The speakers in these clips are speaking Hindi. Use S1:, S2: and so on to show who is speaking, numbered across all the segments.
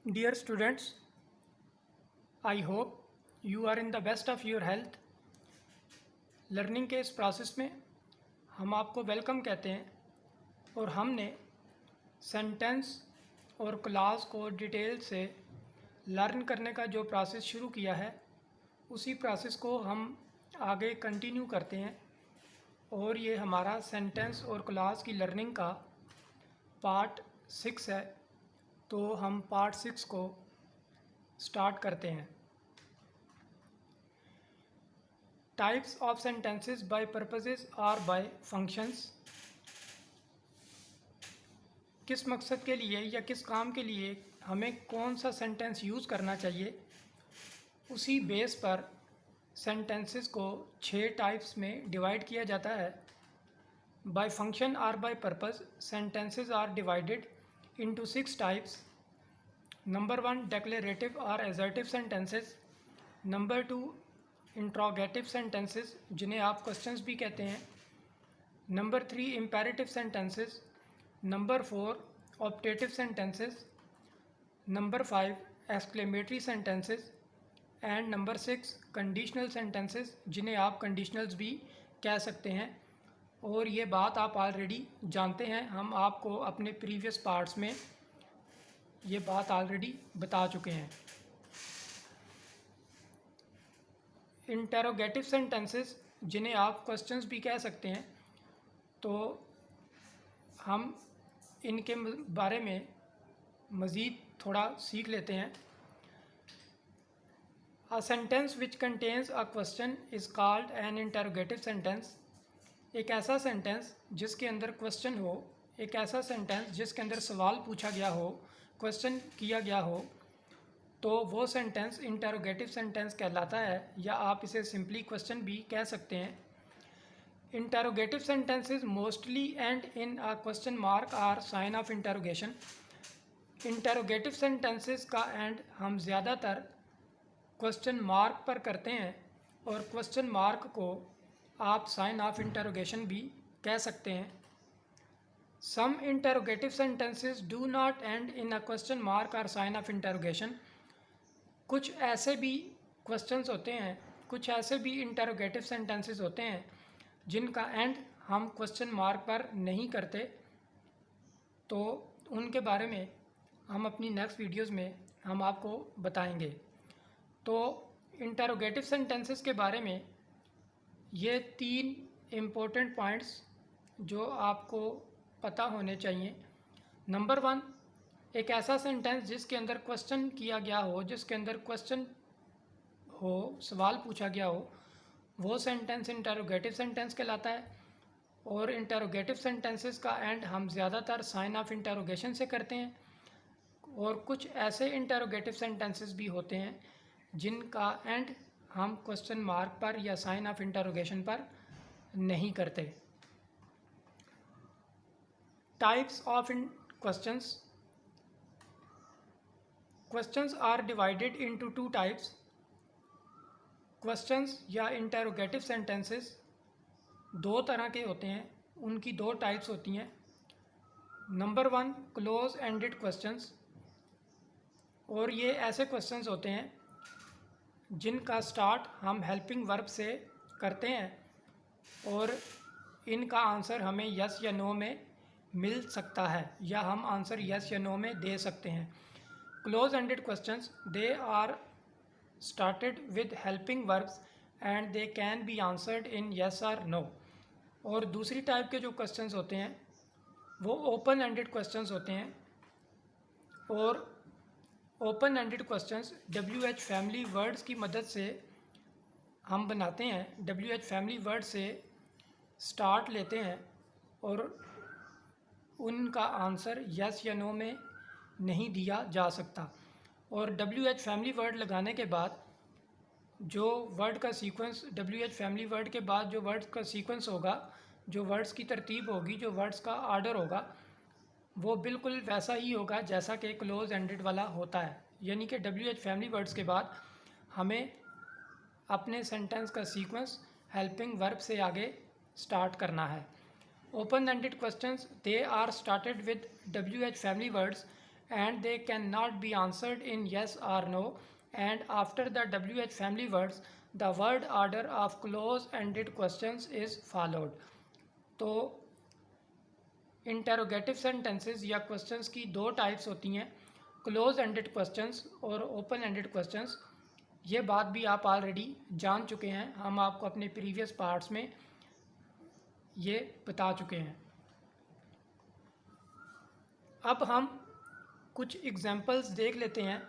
S1: Dear students, I hope you are in the best of your health. Learning के इस प्रोसेस में हम आपको वेलकम कहते हैं और हमने सेंटेंस और क्लास को डिटेल से लर्न करने का जो प्रोसेस शुरू किया है उसी प्रोसेस को हम आगे कंटिन्यू करते हैं और ये हमारा सेंटेंस और क्लास की लर्निंग का पार्ट 6 है। तो हम पार्ट 6 को स्टार्ट करते हैं। Types of sentences bye purposes और बाय फंक्शंस। किस मकसद के लिए या किस काम के लिए हमें कौन सा सेंटेंस यूज़ करना चाहिए, उसी बेस पर सेंटेंसेस को 6 टाइप्स में डिवाइड किया जाता है। बाय फंक्शन और by purpose sentences are divided into 6 types. Number 1 declarative और assertive sentences. Number 2 interrogative sentences जिन्हें आप क्वेश्चंस भी कहते हैं। Number 3 imperative sentences. Number 4 optative sentences. Number 5 exclamatory sentences and number 6 conditional sentences जिन्हें आप कंडीशनल्स भी कह सकते हैं। और ये बात आप ऑलरेडी जानते हैं, हम आपको अपने प्रीवियस पार्ट्स में ये बात ऑलरेडी बता चुके हैं। इंटेरोगेटिव सेंटेंसेस जिन्हें आप क्वेश्चंस भी कह सकते हैं, तो हम इनके बारे में मज़ीद थोड़ा सीख लेते हैं। A sentence which contains a question is called an interrogative sentence. एक ऐसा सेंटेंस जिसके अंदर क्वेश्चन हो, एक ऐसा सेंटेंस जिसके अंदर सवाल पूछा गया हो, क्वेश्चन किया गया हो, तो वो सेंटेंस इंटेरोगेटिव सेंटेंस कहलाता है, या आप इसे सिंपली क्वेश्चन भी कह सकते हैं। Interrogative sentences mostly end in a question mark or sign of interrogation. Interrogative sentences का एंड हम ज़्यादातर क्वेश्चन मार्क पर करते हैं, और क्वेश्चन मार्क को आप साइन ऑफ इंटेरोगेशन भी कह सकते हैं। Some interrogative sentences do not end in a question mark or sign of interrogation. कुछ ऐसे भी क्वेश्चंस होते हैं, कुछ ऐसे भी इंटेरोगेटिव सेंटेंसेस होते हैं जिनका एंड हम क्वेश्चन मार्क पर नहीं करते, तो उनके बारे में हम अपनी नेक्स्ट वीडियोस में हम आपको बताएंगे। तो इंटेरोगेटिव सेंटेंसेस के बारे में ये 3 इम्पोर्टेंट पॉइंट्स जो आपको पता होने चाहिए। नंबर 1, एक ऐसा सेंटेंस जिसके अंदर क्वेश्चन किया गया हो, जिसके अंदर क्वेश्चन हो, सवाल पूछा गया हो, वो सेंटेंस इंटेरोगेटिव सेंटेंस कहलाता है। और इंटेरोगेटिव सेंटेंसेस का एंड हम ज़्यादातर साइन ऑफ इंटेरोगेशन से करते हैं। और कुछ ऐसे इंटेरोगेटिव सेंटेंसेस भी होते हैं जिनका एंड हम क्वेश्चन मार्क पर या साइन ऑफ इंटेरोगेशन पर नहीं करते। Types of questions. Questions are divided into 2 types. Questions या interrogative sentences 2 तरह के होते हैं, उनकी 2 टाइप्स होती हैं। नंबर 1 क्लोज एंडेड क्वेश्चंस, और ये ऐसे क्वेश्चंस होते हैं जिनका स्टार्ट हम हेल्पिंग वर्ब से करते हैं और इनका आंसर हमें यस या नो में मिल सकता है, या हम आंसर यस या नो में दे सकते हैं। Close-ended questions, they are started with helping verbs and they can be answered in yes or no. और दूसरी टाइप के जो क्वेश्चंस होते हैं वो ओपन एंडेड क्वेश्चंस होते हैं, और open ended questions WH family words की मदद से हम बनाते हैं। WH फैमिली वर्ड से स्टार्ट लेते हैं और उनका आंसर यस या नो में नहीं दिया जा सकता। और WH फैमिली वर्ड लगाने के बाद जो वर्ड का सीक्वेंस, WH फैमिली वर्ड के बाद जो वर्ड्स का सीक्वेंस होगा, जो वर्ड्स की तरतीब होगी, जो वर्ड्स का आर्डर होगा, वो बिल्कुल वैसा ही होगा जैसा कि क्लोज एंडेड वाला होता है। यानी कि WH फैमिली वर्ड्स के बाद हमें अपने सेंटेंस का सीक्वेंस हेल्पिंग वर्ब से आगे स्टार्ट करना है। Open-ended questions, they are started with WH family words and they cannot be answered in yes or no, and after the WH family words the word order of close ended questions is followed। तो इंटेरोगेटिव सेंटेंसेस या क्वेश्चंस की दो टाइप्स होती हैं, क्लोज एंडेड क्वेश्चंस और ओपन एंडेड क्वेश्चंस। ये बात भी आप ऑलरेडी जान चुके हैं, हम आपको अपने प्रीवियस पार्ट्स में ये बता चुके हैं। अब हम कुछ एग्जांपल्स देख लेते हैं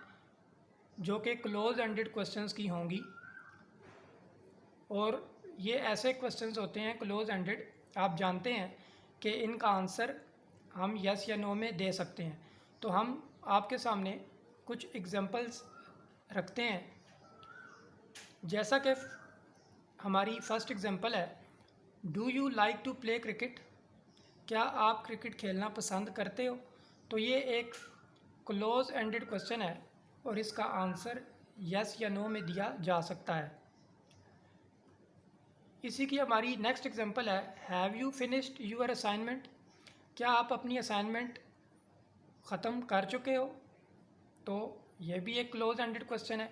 S1: जो कि क्लोज एंडेड क्वेश्चंस की होंगी, और ये ऐसे क्वेश्चंस होते हैं क्लोज एंडेड, आप जानते हैं कि इनका आंसर हम यस या नो में दे सकते हैं। तो हम आपके सामने कुछ एग्जांपल्स रखते हैं, जैसा कि हमारी फर्स्ट एग्जांपल है, do you like to play cricket, क्या आप क्रिकेट खेलना पसंद करते हो। तो ये एक क्लोज एंडेड क्वेश्चन है और इसका आंसर यस या नो में दिया जा सकता है। इसी की हमारी नेक्स्ट एग्जांपल है, have you finished your assignment, क्या आप अपनी असाइनमेंट ख़त्म कर चुके हो। तो ये भी एक क्लोज एंडेड क्वेश्चन है,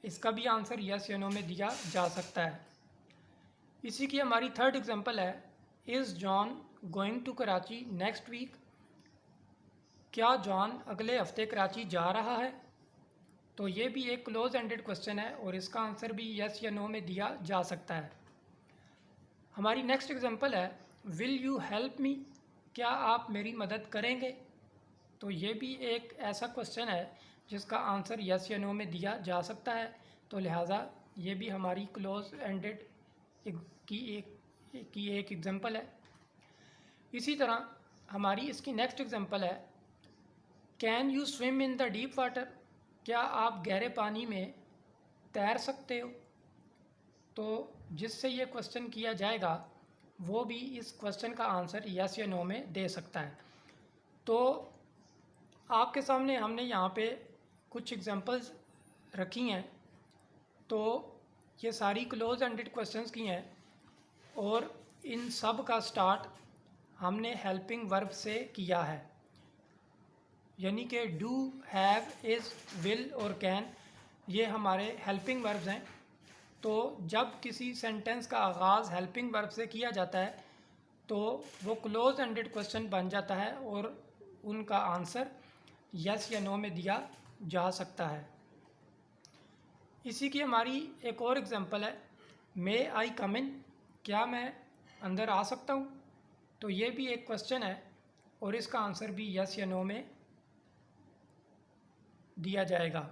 S1: इसका भी आंसर यस या नो में दिया जा सकता है। इसी की हमारी थर्ड एग्जांपल है, is John going to Karachi next week, क्या जॉन अगले हफ्ते कराची जा रहा है। तो ये भी एक क्लोज एंडेड क्वेश्चन है और इसका आंसर भी यस या नो में दिया जा सकता है। हमारी नेक्स्ट एग्जांपल है, विल यू हेल्प मी, क्या आप मेरी मदद करेंगे। तो ये भी एक ऐसा क्वेश्चन है जिसका आंसर यस या नो में दिया जा सकता है, तो लिहाजा ये भी हमारी क्लोज एंडेड की एक एग्जांपल है। इसी तरह हमारी इसकी नेक्स्ट एग्जांपल है, can you swim in the deep water, क्या आप गहरे पानी में तैर सकते हो। तो जिससे ये क्वेश्चन किया जाएगा वो भी इस क्वेश्चन का आंसर यस या नो में दे सकता है। तो आपके सामने हमने यहाँ पे कुछ एग्जांपल्स रखी हैं, तो ये सारी क्लोज एंडेड क्वेश्चंस की हैं और इन सब का स्टार्ट हमने हेल्पिंग वर्ब से किया है, यानी कि डू, हैव, इज़, विल और कैन ये हमारे हेल्पिंग वर्ब्स हैं। तो जब किसी सेंटेंस का आगाज़ हेल्पिंग वर्ब से किया जाता है तो वो क्लोज एंडेड क्वेश्चन बन जाता है और उनका आंसर यस या नो में दिया जा सकता है। इसी की हमारी एक और एग्जांपल है, मे आई कम इन, क्या मैं अंदर आ सकता हूँ। तो ये भी एक क्वेश्चन है और इसका आंसर भी यस या नो में दिया जाएगा।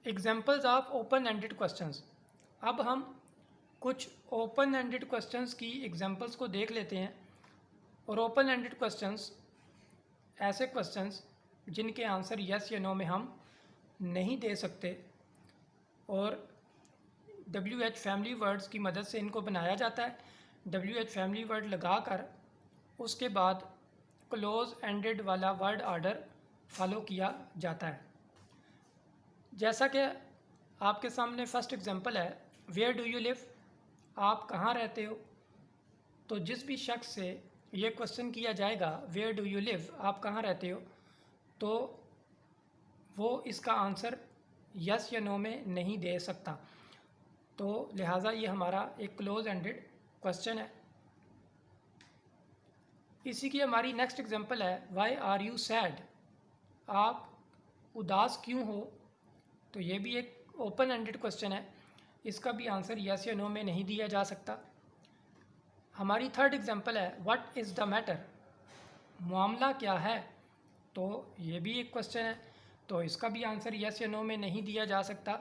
S1: Examples of open ended questions. अब हम कुछ ओपन एंडेड क्वेश्चंस की एग्जाम्पल्स को देख लेते हैं। और ओपन एंडेड क्वेश्चंस ऐसे क्वेश्चंस जिनके आंसर यस या नो में हम नहीं दे सकते और WH फैमिली वर्ड्स की मदद से इनको बनाया जाता है। WH फैमिली वर्ड लगाकर उसके बाद क्लोज एंडेड वाला वर्ड ऑर्डर फॉलो किया जाता है। जैसा कि आपके सामने फर्स्ट एग्जांपल है, वेयर डू यू लिव, आप कहाँ रहते हो। तो जिस भी शख्स से ये क्वेश्चन किया जाएगा वेयर डू यू लिव, आप कहाँ रहते हो, तो वो इसका आंसर यस या नो में नहीं दे सकता। तो लिहाजा ये हमारा एक क्लोज एंडेड क्वेश्चन है। इसी की हमारी नेक्स्ट एग्जांपल है, वाई आर यू सैड, आप उदास क्यों हो। तो ये भी एक ओपन एंडेड क्वेश्चन है, इसका भी आंसर यस या नो में नहीं दिया जा सकता। हमारी थर्ड एग्जांपल है, व्हाट इज़ द मैटर, मामला क्या है। तो ये भी एक क्वेश्चन है, तो इसका भी आंसर यस या नो में नहीं दिया जा सकता।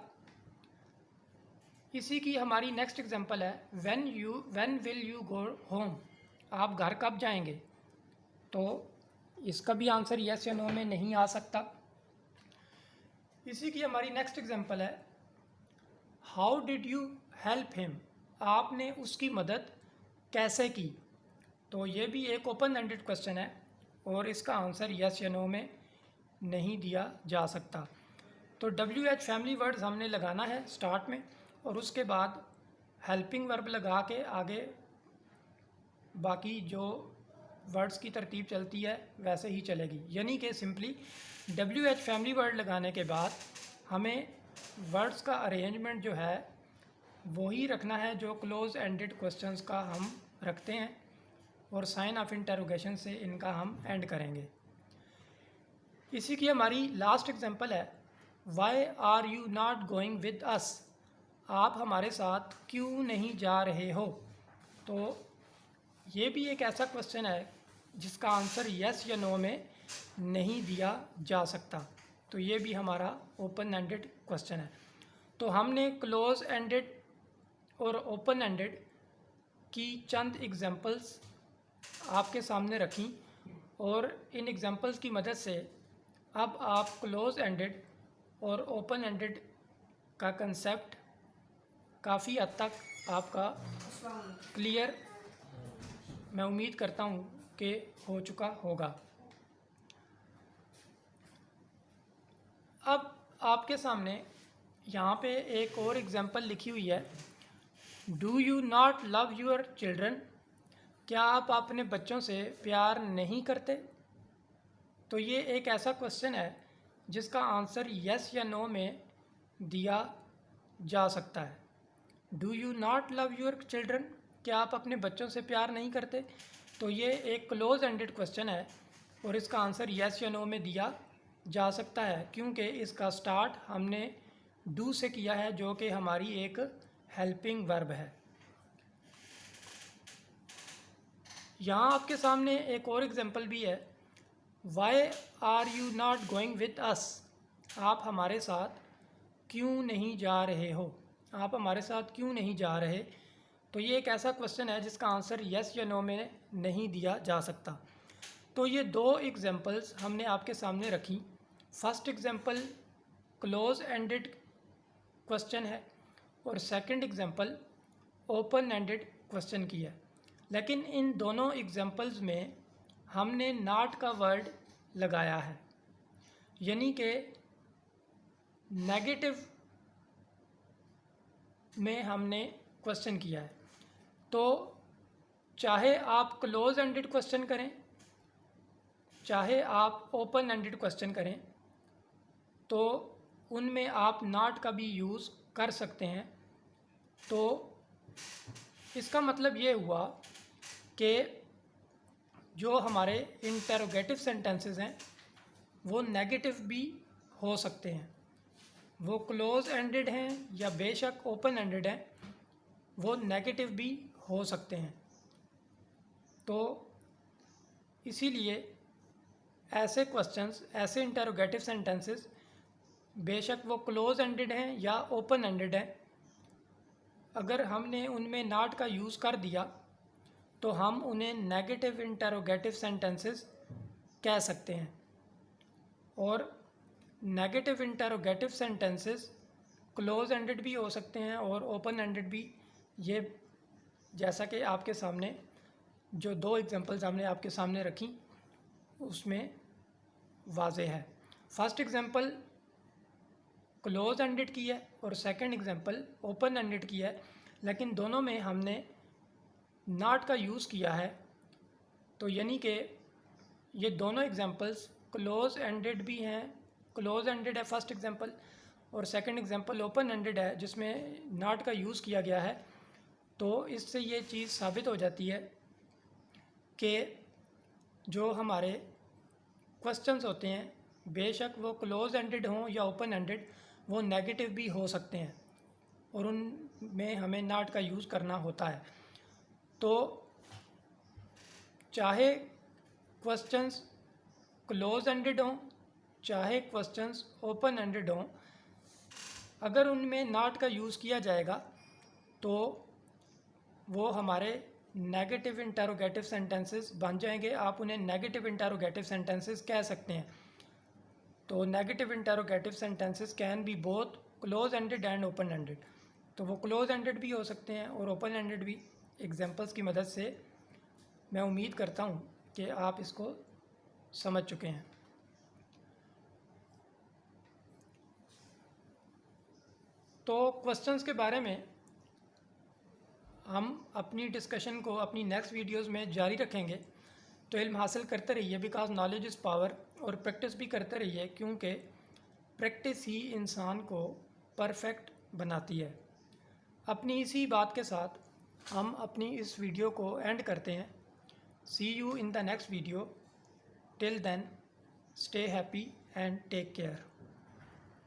S1: इसी की हमारी नेक्स्ट एग्जांपल है, when will you go home, आप घर कब जाएंगे। तो इसका भी आंसर यस या नो में नहीं आ सकता। इसी की हमारी नेक्स्ट एग्जांपल है, how did you help him, आपने उसकी मदद कैसे की। तो ये भी एक ओपन एंडेड क्वेश्चन है और इसका आंसर यस या नो में नहीं दिया जा सकता। तो WH फैमिली वर्ड्स हमने लगाना है स्टार्ट में और उसके बाद हेल्पिंग वर्ब लगा के आगे बाकी जो वर्ड्स की तरतीब चलती है वैसे ही चलेगी, यानी कि सिंपली WH फैमिली वर्ड लगाने के बाद हमें वर्ड्स का अरेंजमेंट जो है वही रखना है जो क्लोज एंडेड क्वेश्चंस का हम रखते हैं, और साइन ऑफ इंटरोगेशन से इनका हम एंड करेंगे। इसी की हमारी लास्ट एग्जांपल है, why are you not going with us, आप हमारे साथ क्यों नहीं जा रहे हो। तो ये भी एक ऐसा क्वेश्चन है जिसका आंसर यस या नो में नहीं दिया जा सकता, तो ये भी हमारा ओपन एंडेड क्वेश्चन है। तो हमने क्लोज एंडेड और ओपन एंडेड की चंद एग्जांपल्स आपके सामने रखी, और इन एग्जांपल्स की मदद से अब आप क्लोज एंडेड और ओपन एंडेड का कंसेप्ट काफ़ी हद तक आपका क्लियर मैं उम्मीद करता हूँ कि हो चुका होगा। अब आपके सामने यहाँ पे एक और एग्जांपल लिखी हुई है, do you not love your children, क्या आप अपने बच्चों से प्यार नहीं करते। तो ये एक ऐसा क्वेश्चन है जिसका आंसर यस या नो में दिया जा सकता है। Do you not love your children, क्या आप अपने बच्चों से प्यार नहीं करते। तो ये एक क्लोज एंडेड क्वेश्चन है और इसका आंसर यस या नो में दिया जा सकता है, क्योंकि इसका स्टार्ट हमने डू से किया है जो कि हमारी एक हेल्पिंग वर्ब है। यहाँ आपके सामने एक और एग्जांपल भी है, why are you not going with us, आप हमारे साथ क्यों नहीं जा रहे हो, आप हमारे साथ क्यों नहीं जा रहे। तो ये एक ऐसा क्वेश्चन है जिसका आंसर यस या नो में नहीं दिया जा सकता। तो ये दो एग्जांपल्स हमने आपके सामने रखी। First example close ended question है और second example open ended question की है, लेकिन इन दोनों एग्जांपल्स में हमने नॉट का वर्ड लगाया है, यानी कि नेगेटिव में हमने क्वेश्चन किया है। तो चाहे आप क्लोज एंडेड क्वेश्चन करें, चाहे आप ओपन एंडेड क्वेश्चन करें, तो उनमें आप नॉट का भी यूज़ कर सकते हैं। तो इसका मतलब ये हुआ कि जो हमारे इंटरोगेटिव सेंटेंसेस हैं वो नेगेटिव भी हो सकते हैं, वो क्लोज एंडेड हैं या बेशक ओपन एंडेड हैं, वो नेगेटिव भी हो सकते हैं। तो इसीलिए ऐसे क्वेश्चंस, ऐसे इंटरोगेटिव सेंटेंसेस बेशक वो क्लोज एंडेड हैं या ओपन एंडेड हैं, अगर हमने उनमें नॉट का यूज़ कर दिया तो हम उन्हें नेगेटिव इंटरोगेटिव सेंटेंसेस कह सकते हैं। और negative interrogative sentences close ended भी हो सकते हैं और ओपन एंडेड भी। ये जैसा कि आपके सामने जो दो एग्जांपल्स हमने आपके सामने रखी उसमें वाज़े है। फर्स्ट एग्जांपल क्लोज एंडेड की है और सेकंड एग्जांपल ओपन एंडेड की है, लेकिन दोनों में हमने नॉट का यूज़ किया है। तो यानी कि ये दोनों एग्जांपल्स क्लोज एंडेड भी हैं, क्लोज एंडेड है फर्स्ट एग्जांपल, और सेकंड एग्जांपल ओपन एंडेड है जिसमें नॉट का यूज़ किया गया है। तो इससे ये चीज़ साबित हो जाती है कि जो हमारे क्वेश्चंस होते हैं बेशक वो क्लोज एंडेड हों या ओपन एंडेड, वो नेगेटिव भी हो सकते हैं और उनमें हमें नॉट का यूज़ करना होता है। तो चाहे क्वेश्चंस क्लोज एंडेड हों चाहे क्वेश्चंस ओपन एंडेड हों, अगर उनमें नॉट का यूज़ किया जाएगा तो वो हमारे नेगेटिव इंटरोगेटिव सेंटेंसेस बन जाएंगे। आप उन्हें नेगेटिव इंटरोगेटिव सेंटेंसेस कह सकते हैं। तो negative interrogative sentences can be both close ended and open ended. तो वो क्लोज एंडेड भी हो सकते हैं और ओपन एंडेड भी। एग्जांपल्स की मदद से मैं उम्मीद करता हूँ कि आप इसको समझ चुके हैं। तो क्वेश्चंस के बारे में हम अपनी डिस्कशन को अपनी नेक्स्ट वीडियोस में जारी रखेंगे। तो इल्म हासिल करते रहिए, बिकॉज नॉलेज इज़ पावर, और प्रैक्टिस भी करते रहिए क्योंकि प्रैक्टिस ही इंसान को परफेक्ट बनाती है। अपनी इसी बात के साथ हम अपनी इस वीडियो को एंड करते हैं। See you in the next video. Till then, stay happy and take care.